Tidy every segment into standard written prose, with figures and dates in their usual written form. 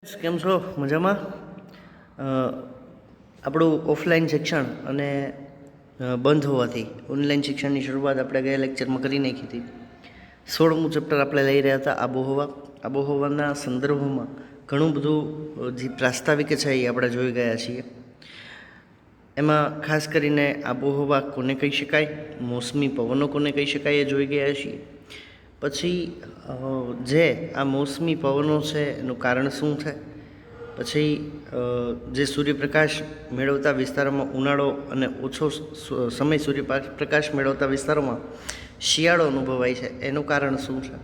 કેમ છો? મજામાં? આપણું ઓફલાઈન શિક્ષણ અને બંધ હોવાથી ઓનલાઈન શિક્ષણની શરૂઆત આપણે ગયા લેક્ચરમાં કરી નાખી હતી. 16મું ચેપ્ટર આપણે લઈ રહ્યા હતા આબોહવાના સંદર્ભમાં ઘણું બધું જે પ્રાસ્તાવિક છે એ આપણે જોઈ ગયા છીએ. એમાં ખાસ કરીને આબોહવા કોને કહી શકાય, મોસમી પવનો કોને કહી શકાય એ જોઈ ગયા છીએ. પછી જે આ મોસમી પવનો છે એનું કારણ શું છે, પછી જે સૂર્યપ્રકાશ મેળવતા વિસ્તારોમાં ઉનાળો અને ઓછો સમય સૂર્યપ્રકાશ મેળવતા વિસ્તારોમાં શિયાળો અનુભવાય છે એનું કારણ શું છે,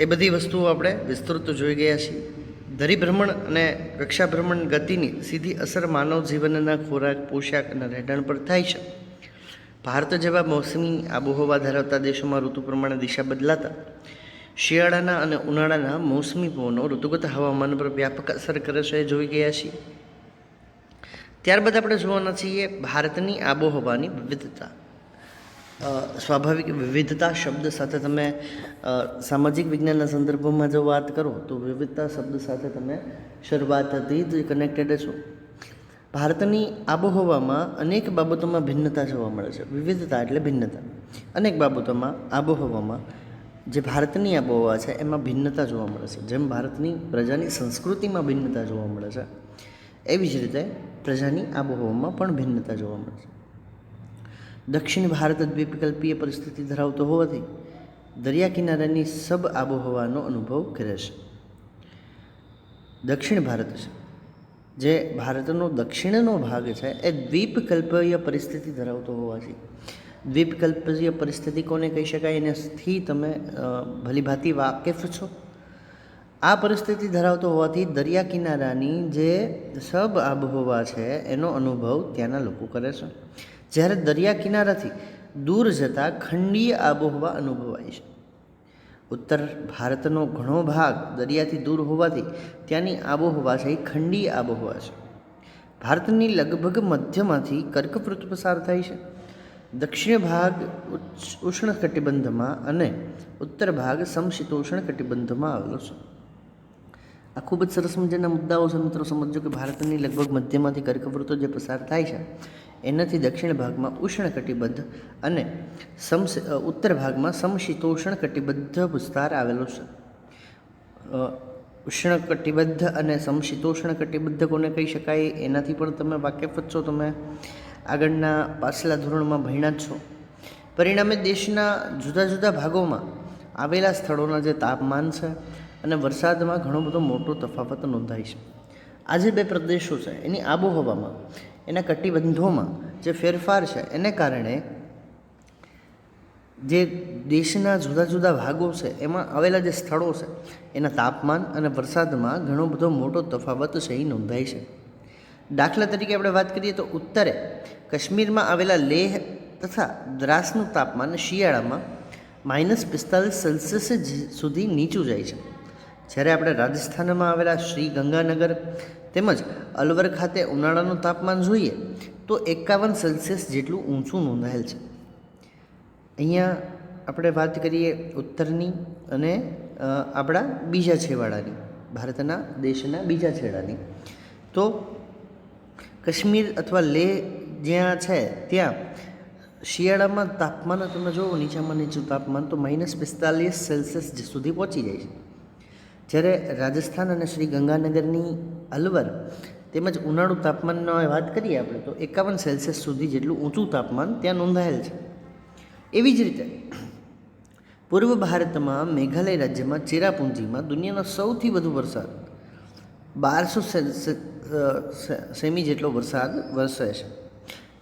એ બધી વસ્તુઓ આપણે વિસ્તૃત જોઈ ગયા છીએ. ધરીભ્રમણ અને કક્ષાભ્રમણ ગતિની સીધી અસર માનવ જીવનના ખોરાક, પોશાક અને રહેઠાણ પર થાય છે. ભારત જેવા મોસમી આબોહવા ધરાવતા દેશોમાં ઋતુ પ્રમાણે દિશા બદલાતા શિયાળાના અને ઉનાળાના મોસમી પવનો ઋતુગત હવામાન પર વ્યાપક અસર કરે છે એ જોઈ ગયા છીએ. ત્યારબાદ આપણે જોવાના છીએ ભારતની આબોહવાની વિવિધતા. સ્વાભાવિક વિવિધતા શબ્દ સાથે તમે સામાજિક વિજ્ઞાનના સંદર્ભમાં જો વાત કરો તો વિવિધતા શબ્દ સાથે તમે શરૂઆતથી જ કનેક્ટેડ છો. ભારતની આબોહવામાં અનેક બાબતોમાં ભિન્નતા જોવા મળે છે. વિવિધતા એટલે ભિન્નતા. અનેક બાબતોમાં આબોહવામાં જે ભારતની આબોહવા છે એમાં ભિન્નતા જોવા મળે છે. જેમ ભારતની પ્રજાની સંસ્કૃતિમાં ભિન્નતા જોવા મળે છે, એવી જ રીતે પ્રજાની આબોહવામાં પણ ભિન્નતા જોવા મળે છે. દક્ષિણ ભારત દ્વીપકલ્પીય પરિસ્થિતિ ધરાવતો હોવાથી દરિયા કિનારાની સબ આબોહવાનો અનુભવ કરે છે. દક્ષિણ ભારત છે, જે ભારતનો દક્ષિણનો ભાગ છે, એ દ્વીપકલ્પીય પરિસ્થિતિ ધરાવતો હોવાથી દ્વીપકલ્પીય પરિસ્થિતિ કોને કહી શકાય એનાથી તમે ભલીભાંતિ વાકેફ છો. આ પરિસ્થિતિ ધરાવતો હોવાથી દરિયા કિનારાની જે સબ આબોહવા છે એનો અનુભવ ત્યાંના લોકો કરે છે. જ્યારે દરિયા કિનારાથી દૂર જતાં ખંડીય આબોહવા અનુભવાય છે. ઉત્તર ભારતનો ઘણો ભાગ દરિયાથી દૂર હોવાથી ત્યાંની આબોહવા છે એ ખંડીય આબોહવા છે. ભારતની લગભગ મધ્યમાંથી કર્કવૃત પસાર થાય છે. દક્ષિણ ભાગ ઉષ્ણકટિબંધમાં અને ઉત્તર ભાગ સમશીતોષ્ણ કટિબંધમાં આવેલો છે. આ ખૂબ જ સરસ મજાના મુદ્દાઓ છે મિત્રો. સમજો કે ભારતની લગભગ મધ્યમાંથી કર્કવૃતો જે પસાર થાય છે એનાથી દક્ષિણ ભાગમાં ઉષ્ણકટિબદ્ધ અને ઉત્તર ભાગમાં સમશીતોષ્ણ કટિબદ્ધ વિસ્તાર આવેલો છે. ઉષ્ણકટિબદ્ધ અને સમશીતોષ્ણ કટિબદ્ધ કોને કહી શકાય એનાથી પણ તમે વાકેફ જ છો. તમે આગળના પાછલા ધોરણમાં ભણ્યા જ છો. પરિણામે દેશના જુદા જુદા ભાગોમાં આવેલા સ્થળોના જે તાપમાન છે અને વરસાદમાં ઘણો બધો મોટો તફાવત નોંધાય છે. આ જે બે પ્રદેશો છે એની આબોહવામાં, એના કટિબંધોમાં જે ફેરફાર છે એને કારણે જે દેશના જુદા જુદા ભાગો છે એમાં આવેલા જે સ્થળો છે એના તાપમાન અને વરસાદમાં ઘણો બધો મોટો તફાવત છે એ નોંધાય છે. દાખલા તરીકે આપણે વાત કરીએ તો ઉત્તરે કાશ્મીરમાં આવેલા લેહ તથા દ્રાસનું તાપમાન શિયાળામાં -45 સેલ્સિયસ સુધી નીચું જાય છે. જ્યારે આપણે રાજસ્થાનમાં આવેલા શ્રી ગંગાનગર તેમજ અલવર ખાતે ઉનાળાનું તાપમાન જોઈએ તો 51 સેલ્સિયસ જેટલું ઊંચું નોંધાયેલ છે. અહીંયા આપણે વાત કરીએ ઉત્તરની અને આપણા બીજા છેવાડાની, ભારતના દેશના બીજા છેડાની, તો કાશ્મીર અથવા લેહ જ્યાં છે ત્યાં શિયાળામાં તાપમાન તમે જુઓ નીચામાં નીચું તાપમાન તો -45 સેલ્સિયસ સુધી પહોંચી જાય છે. જ્યારે રાજસ્થાન અને શ્રી ગંગાનગરની અલવર તેમજ ઉનાળુ તાપમાનનો વાત કરીએ આપણે તો 51 સેલ્સિયસ સુધી જેટલું ઊંચું તાપમાન ત્યાં નોંધાયેલ છે. એવી જ રીતે પૂર્વ ભારતમાં મેઘાલય રાજ્યમાં ચેરાપુંજીમાં દુનિયાનો સૌથી વધુ વરસાદ 1200 સેમી જેટલો વરસાદ વરસે છે.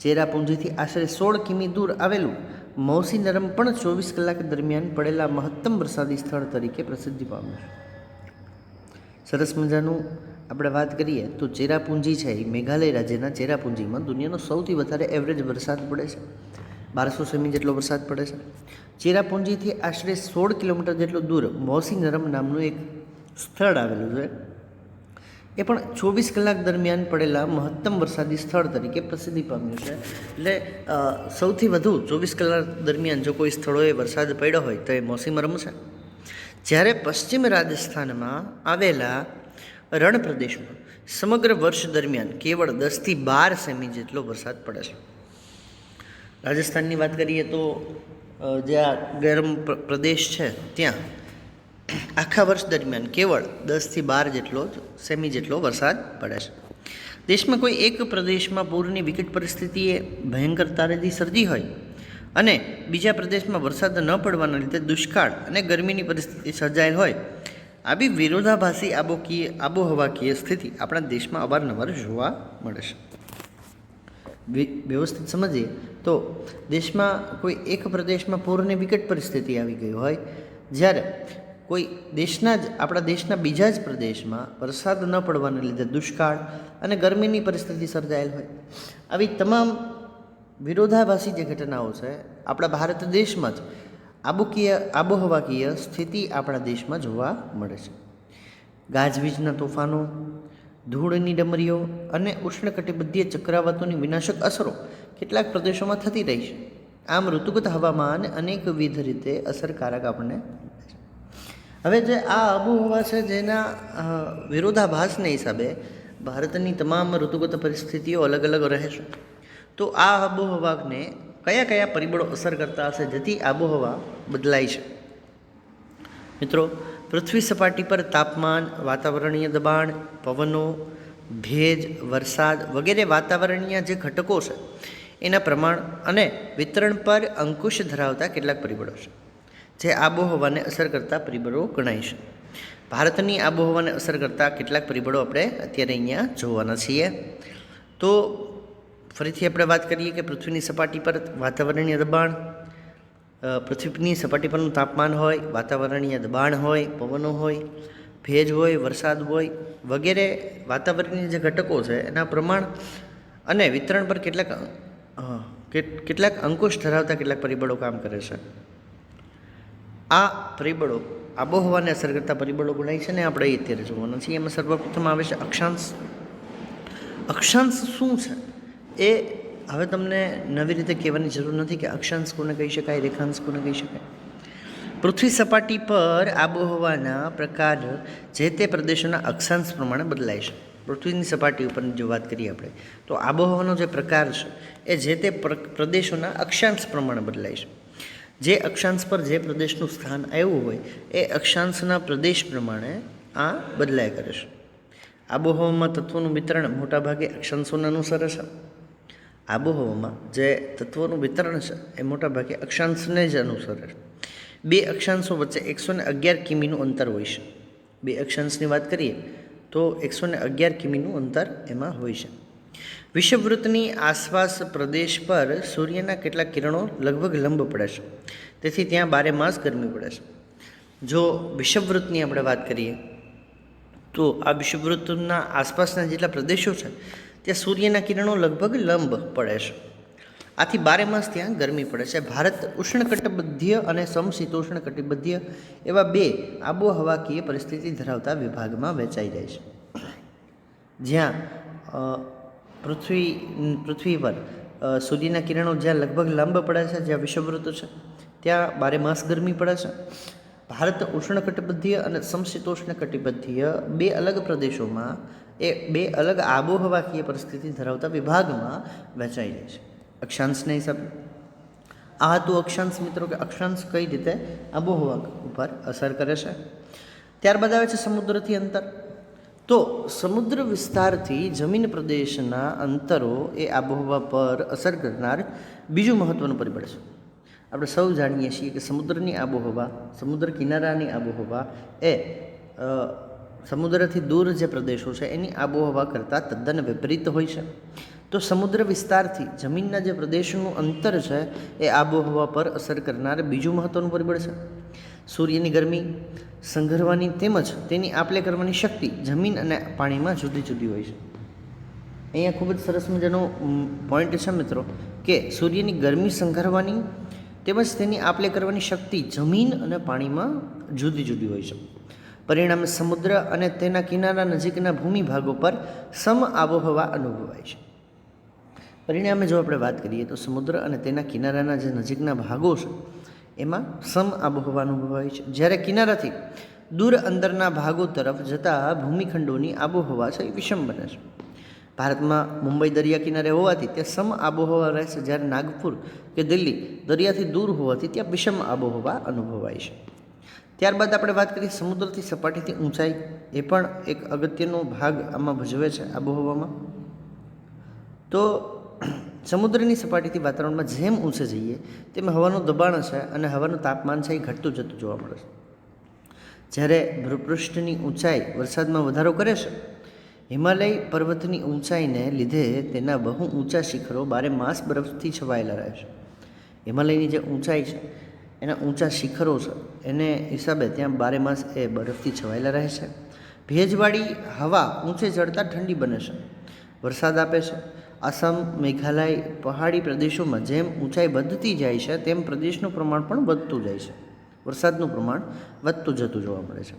ચેરાપુંજીથી આશરે 16 કિમી દૂર આવેલું મૌસીનરમ પણ 24 કલાક દરમિયાન પડેલા મહત્તમ વરસાદી સ્થળ તરીકે પ્રસિદ્ધિ પામ્યું છે. સરસ મજાનું આપણે વાત કરીએ તો ચેરાપુંજી છે એ મેઘાલય રાજ્યના ચેરાપુંજીમાં દુનિયાનો સૌથી વધારે એવરેજ વરસાદ પડે છે. 1200 સેમી જેટલો વરસાદ પડે છે. ચેરાપુંજીથી આશરે 16 કિલોમીટર જેટલું દૂર મૌસીનરમ નામનું એક સ્થળ આવેલું છે. એ પણ 24 કલાક દરમિયાન પડેલા મહત્તમ વરસાદી સ્થળ તરીકે પ્રસિદ્ધિ પામ્યું છે. એટલે સૌથી વધુ 24 કલાક દરમિયાન જો કોઈ સ્થળોએ વરસાદ પડ્યો હોય તો એ મૌસીનરમ છે. જ્યારે પશ્ચિમ રાજસ્થાનમાં આવેલા રણ પ્રદેશમાં સમગ્ર વર્ષ દરમિયાન કેવળ 10થી 12 સેમી જેટલો વરસાદ પડે છે. રાજસ્થાનની વાત કરીએ તો જે આ ગરમ પ્રદેશ છે ત્યાં આખા વર્ષ દરમિયાન કેવળ 10થી 12 સેમી જેટલો વરસાદ પડે છે. દેશમાં કોઈ એક પ્રદેશમાં પૂરની વિકટ પરિસ્થિતિએ ભયંકર તારેજી સર્જી હોય અને બીજા પ્રદેશમાં વરસાદ ન પડવાના લીધે દુષ્કાળ અને ગરમીની પરિસ્થિતિ સર્જાયેલ હોય, આવી વિરોધાભાસી આબોહવાકીય સ્થિતિ આપણા દેશમાં અવારનવાર જોવા મળે છે. વ્યવસ્થિત સમજીએ તો દેશમાં કોઈ એક પ્રદેશમાં પૂરની વિકટ પરિસ્થિતિ આવી ગઈ હોય, જ્યારે કોઈ આપણા દેશના બીજા જ પ્રદેશમાં વરસાદ ન પડવાને લીધે દુષ્કાળ અને ગરમીની પરિસ્થિતિ સર્જાયેલ હોય, આવી તમામ વિરોધાભાસી જે ઘટનાઓ છે આપણા ભારત દેશમાં જ આબોહવાકીય સ્થિતિ આપણા દેશમાં જોવા મળે છે. ગાજવીજના તોફાનો, ધૂળની ડમરીઓ અને ઉષ્ણકટિબંધીય ચક્રાવાતોની વિનાશક અસરો કેટલાક પ્રદેશોમાં થતી રહી છે. આમ ઋતુગત હવામાન અનેકવિધ રીતે અસરકારક આપણને. હવે જે આ આબોહવા છે જેના વિરોધાભાસને હિસાબે ભારતની તમામ ઋતુગત પરિસ્થિતિઓ અલગ અલગ રહે છે. તો આ આબોહવાને કયા કયા પરિબળો અસર કરતા હશે જેથી આબોહવા બદલાય છે? મિત્રો, પૃથ્વી સપાટી પર તાપમાન, વાતાવરણીય દબાણ, પવનો, ભેજ, વરસાદ વગેરે વાતાવરણીય જે ઘટકો છે એના પ્રમાણ અને વિતરણ પર અંકુશ ધરાવતા કેટલાક પરિબળો છે જે આબોહવાને અસર કરતા પરિબળો ગણાય છે. ભારતની આબોહવાને અસર કરતા કેટલાક પરિબળો આપણે અત્યારે અહીંયા જોવાના છીએ. તો ફરીથી આપણે વાત કરીએ કે પૃથ્વીની સપાટી પર વાતાવરણીય દબાણ, પૃથ્વીની સપાટી પરનું તાપમાન હોય, વાતાવરણીય દબાણ હોય, પવનો હોય, ભેજ હોય, વરસાદ હોય વગેરે વાતાવરણીય જે ઘટકો છે એના પ્રમાણ અને વિતરણ પર કેટલાક અંકુશ ધરાવતા કેટલાક પરિબળો કામ કરે છે. આ પરિબળો આબોહવાને અસર કરતા પરિબળો ગણાય છે ને આપણે અત્યારે જોવાના છીએ. એમાં સર્વપ્રથમ આવે છે અક્ષાંશ. અક્ષાંશ શું છે એ હવે તમને નવી રીતે કહેવાની જરૂર નથી કે અક્ષાંશ કોને કહી શકાય, રેખાંશ કોને કહી શકાય. પૃથ્વી સપાટી પર આબોહવાના પ્રકાર જે તે પ્રદેશોના અક્ષાંશ પ્રમાણે બદલાય છે. પૃથ્વીની સપાટી ઉપરની જો વાત કરીએ આપણે તો આબોહવાનો જે પ્રકાર છે એ જે તે પ્રદેશોના અક્ષાંશ પ્રમાણે બદલાય છે. જે અક્ષાંશ પર જે પ્રદેશનું સ્થાન આવ્યું હોય એ અક્ષાંશના પ્રદેશ પ્રમાણે આ બદલાય કરે છે. આબોહવામાં તત્વોનું વિતરણ મોટાભાગે અક્ષાંશોને અનુસરે છે. આબોહવામાં જે તત્વોનું વિતરણ છે એ મોટાભાગે અક્ષાંશને જ અનુસરે છે. બે અક્ષાંશો વચ્ચે 111 કિમીનું અંતર હોય છે. બે અક્ષાંશની વાત કરીએ તો 111 કિમીનું અંતર એમાં હોય છે. વિષુવવૃત્તની આસપાસ પ્રદેશ પર સૂર્યના કેટલાક કિરણો લગભગ લંબ પડે છે, તેથી ત્યાં 12 માસ ગરમી પડે છે. જો વિષુવવૃત્તની આપણે વાત કરીએ તો આ વિષુવવૃત્તના આસપાસના જેટલા પ્રદેશો છે ત્યાં સૂર્યના કિરણો લગભગ લંબ પડે છે. આથી 12 માસ ત્યાં ગરમી પડે છે. ભારત ઉષ્ણકટિબંધીય અને સમશીતોષ્ણ કટિબંધીય એવા બે આબોહવાકીય પરિસ્થિતિ ધરાવતા વિભાગમાં વહેંચાઈ જાય છે. જ્યાં પૃથ્વી પર સૂર્યના કિરણો જ્યાં લગભગ લંબ પડે છે, જ્યાં વિષુવવૃત્ત છે ત્યાં 12 માસ ગરમી પડે છે. ભારત ઉષ્ણકટિબંધીય અને સમશીતોષ્ણ કટિબંધીય બે અલગ પ્રદેશોમાં બે અલગ આબોહવાકીય પરિસ્થિતિ ધરાવતા વિભાગમાં વહેંચાઈ જાય છે. અક્ષાંશના હિસાબે આ હતું અક્ષાંશ. મિત્રો કે અક્ષાંશ કઈ રીતે આબોહવા ઉપર અસર કરે છે. ત્યારબાદ આવે છે સમુદ્રથી અંતર. તો સમુદ્ર વિસ્તારથી જમીન પ્રદેશના અંતરો એ આબોહવા પર અસર કરનાર બીજું મહત્ત્વનું પરિબળ છે. આપણે સૌ જાણીએ છીએ કે સમુદ્રની આબોહવા, સમુદ્ર કિનારાની આબોહવા એ સમુદ્રથી દૂર જે પ્રદેશો છે એની આબોહવા કરતાં તદ્દન વિપરીત હોય છે. તો સમુદ્ર વિસ્તારથી જમીનના જે પ્રદેશનું અંતર છે એ આબોહવા પર અસર કરનાર બીજું મહત્ત્વનું પરિબળ છે. સૂર્યની ગરમી સંઘરવાની તેમજ તેની આપલે કરવાની શક્તિ જમીન અને પાણીમાં જુદી જુદી હોય છે. અહીંયા ખૂબ જ સરસ મજાનો પોઈન્ટ છે મિત્રો કે સૂર્યની ગરમી સંઘરવાની તેમજ તેની આપલે કરવાની શક્તિ જમીન અને પાણીમાં જુદી જુદી હોય છે. પરિણામે સમુદ્ર અને તેના કિનારા નજીકના ભૂમિભાગો પર સમ આબોહવા અનુભવાય છે. પરિણામે જો આપણે વાત કરીએ તો સમુદ્ર અને તેના કિનારાના જે નજીકના ભાગો છે એમાં સમ આબોહવા અનુભવાય છે. જ્યારે કિનારાથી દૂર અંદરના ભાગો તરફ જતા ભૂમિખંડોની આબોહવા છે એ વિષમ બને છે. ભારતમાં મુંબઈ દરિયા કિનારે હોવાથી ત્યાં સમ આબોહવા રહે છે, જ્યારે નાગપુર કે દિલ્હી દરિયાથી દૂર હોવાથી ત્યાં વિષમ આબોહવા અનુભવાય છે. ત્યારબાદ આપણે વાત કરીએ સમુદ્રથી સપાટીથી ઊંચાઈ. એ પણ એક અગત્યનો ભાગ આમાં ભજવે છે આબોહવામાં. તો સમુદ્રની સપાટીથી વાતાવરણમાં જેમ ઊંચે જઈએ તેમ હવાનું દબાણ છે અને હવાનું તાપમાન છે એ ઘટતું જતું જોવા મળે છે. જ્યારે ભૂપૃષ્ઠની ઊંચાઈ વરસાદમાં વધારો કરે છે, હિમાલય પર્વતની ઊંચાઈને લીધે તેના બહુ ઊંચા શિખરો બારે માસ બરફથી છવાયેલા રહે છે. હિમાલયની જે ઊંચાઈ છે એના ઊંચા શિખરો છે એને હિસાબે ત્યાં બારે માસ એ બરફથી છવાયેલા રહે છે. ભેજવાળી હવા ઊંચે ચડતા ઠંડી બને છે, વરસાદ આપે છે. આસામ, મેઘાલય, પહાડી પ્રદેશોમાં જેમ ઊંચાઈ વધતી જાય છે તેમ પ્રદેશનું પ્રમાણ પણ વધતું જાય છે, વરસાદનું પ્રમાણ વધતું જતું જોવા મળે છે.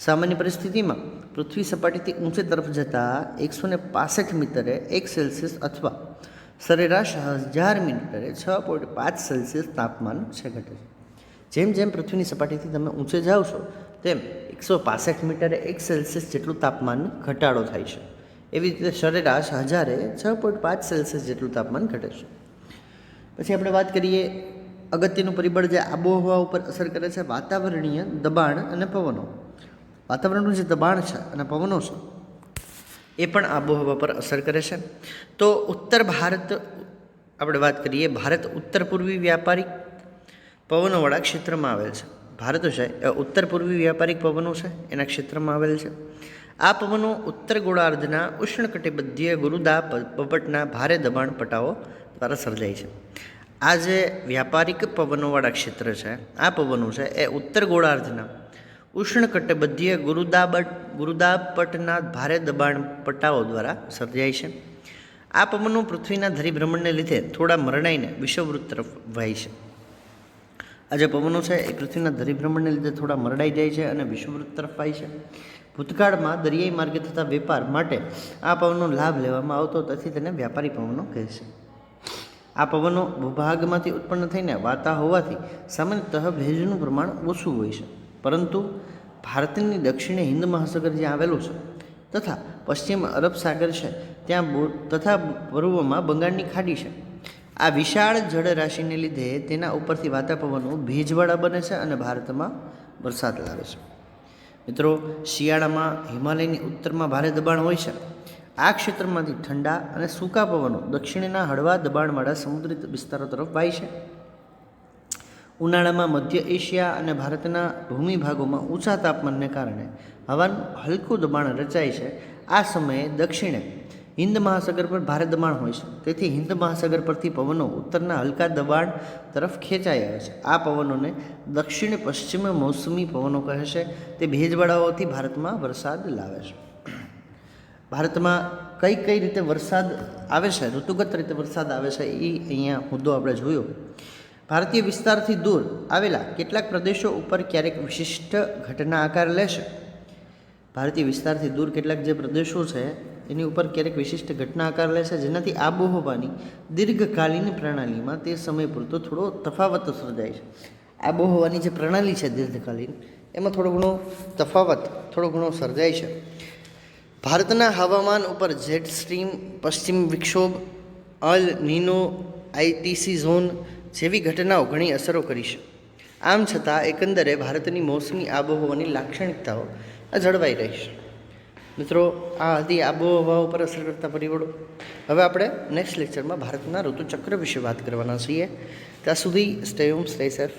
સામાન્ય પરિસ્થિતિમાં પૃથ્વી સપાટીથી ઊંચે તરફ જતાં 165 મીટરે 1 સેલ્સિયસ અથવા સરેરાશ 1000 મીટરે 6.5 સેલ્સિયસ તાપમાન છે ઘટે છે. જેમ જેમ પૃથ્વીની સપાટીથી તમે ઊંચે જાઓ છો તેમ 165 મીટરે 1 સેલ્સિયસ જેટલું તાપમાન ઘટાડો થાય છે. એવી રીતે સરેરાશ 1000એ 6.5 સેલ્સિયસ જેટલું તાપમાન ઘટે છે. પછી આપણે વાત કરીએ અગત્યનું પરિબળ જે આબોહવા ઉપર અસર કરે છે, વાતાવરણીય દબાણ અને પવનો. વાતાવરણનું જે દબાણ છે અને પવનો છે એ પણ આબોહવા પર અસર કરે છે. તો ઉત્તર ભારત આપણે વાત કરીએ, ભારત ઉત્તર પૂર્વી વ્યાપારિક પવનોવાળા ક્ષેત્રમાં આવેલ છે. ભારત છે એ ઉત્તર પૂર્વી વ્યાપારિક પવનો છે એના ક્ષેત્રમાં આવેલ છે. આ પવનો ઉત્તર ગોળાર્ધના ઉષ્ણકટિબંધીય ગુરુદાબ પવનના ભારે દબાણ પટ્ટાઓ દ્વારા સર્જાય છે. આ જે વ્યાપારિક પવનોવાળા ક્ષેત્ર છે, આ પવનો છે એ ઉત્તર ગોળાર્ધના ઉષ્ણકટિબંધીય ગુરુદાબપટના ભારે દબાણ પટ્ટાઓ દ્વારા સર્જાય છે. આ પવનો પૃથ્વીના ધરીભ્રમણને લીધે થોડા મરડાઈને વિષુવવૃત્ત તરફ વહાય છે. આ જે પવનો છે એ પૃથ્વીના ધરીભ્રમણને લીધે થોડા મરડાઈ જાય છે અને વિષુવવૃત્ત તરફ વહાય છે. ભૂતકાળમાં દરિયાઈ માર્ગે થતા વેપાર માટે આ પવનનો લાભ લેવામાં આવતો, તેથી તેને વ્યાપારી પવનો કહે છે. આ પવનો ભૂભાગમાંથી ઉત્પન્ન થઈને વાતા હોવાથી સામાન્યતઃ ભેજનું પ્રમાણ ઓછું હોય છે, પરંતુ ભારતની દક્ષિણે હિન્દ મહાસાગર જ્યાં આવેલું છે તથા પશ્ચિમ અરબ સાગર છે ત્યાં તથા પૂર્વમાં બંગાળની ખાડી છે, આ વિશાળ જળરાશિને લીધે તેના ઉપરથી વાતા પવનો ભેજવાળા બને છે અને ભારતમાં વરસાદ લાવે છે. મિત્રો, શિયાળામાં હિમાલયની ઉત્તરમાં ભારે દબાણ હોય છે. આ ક્ષેત્રમાંથી ઠંડા અને સૂકા પવનો દક્ષિણના હળવા દબાણવાળા સમુદ્રી વિસ્તારો તરફ વાય છે. ઉનાળામાં મધ્ય એશિયા અને ભારતના ભૂમિ ભાગોમાં ઊંચા તાપમાનને કારણે હવાનું હલકું દબાણ રચાય છે. આ સમયે દક્ષિણે હિન્દ મહાસાગર પર ભારે દબાણ હોય છે, તેથી હિન્દ મહાસાગર પરથી પવનો ઉત્તરના હલકા દબાણ તરફ ખેંચાઈ આવે છે. આ પવનોને દક્ષિણ પશ્ચિમ મોસમી પવનો કહે છે. તે ભેજવાળાઓથી ભારતમાં વરસાદ લાવે છે. ભારતમાં કઈ કઈ રીતે વરસાદ આવે છે, ઋતુગત રીતે વરસાદ આવે છે, એ અહીંયા મુદ્દો આપણે જોયો. ભારતીય વિસ્તારથી દૂર આવેલા કેટલાક પ્રદેશો ઉપર ક્યારેક વિશિષ્ટ ઘટના આકાર લેશે. ભારતીય વિસ્તારથી દૂર કેટલાક જે પ્રદેશો છે એની ઉપર ક્યારેક વિશિષ્ટ ઘટના આકાર લેશે, જેનાથી આબોહવાની દીર્ઘકાલીન પ્રણાલીમાં તે સમય પૂરતો થોડો તફાવત સર્જાય છે. આબોહવાની જે પ્રણાલી છે દીર્ઘકાલીન, એમાં થોડો ઘણો તફાવત થોડો ઘણો સર્જાય છે. ભારતના હવામાન ઉપર જેટ સ્ટ્રીમ, પશ્ચિમ વિક્ષોભ, અલ નીનો, આઈટીસી ઝોન જેવી ઘટનાઓ ઘણી અસરો કરી છે. આમ છતાં એકંદરે ભારતની મોસમી આબોહવાની લાક્ષણિકતાઓ જળવાઈ રહી છે. મિત્રો, આ હતી આબોહવા ઉપર અસર કરતા પરિબળો. હવે આપણે નેક્સ્ટ લેક્ચરમાં ભારતના ઋતુચક્ર વિશે વાત કરવાના છીએ. ત્યાં સુધી સ્ટે હોમ, સ્ટે સેફ.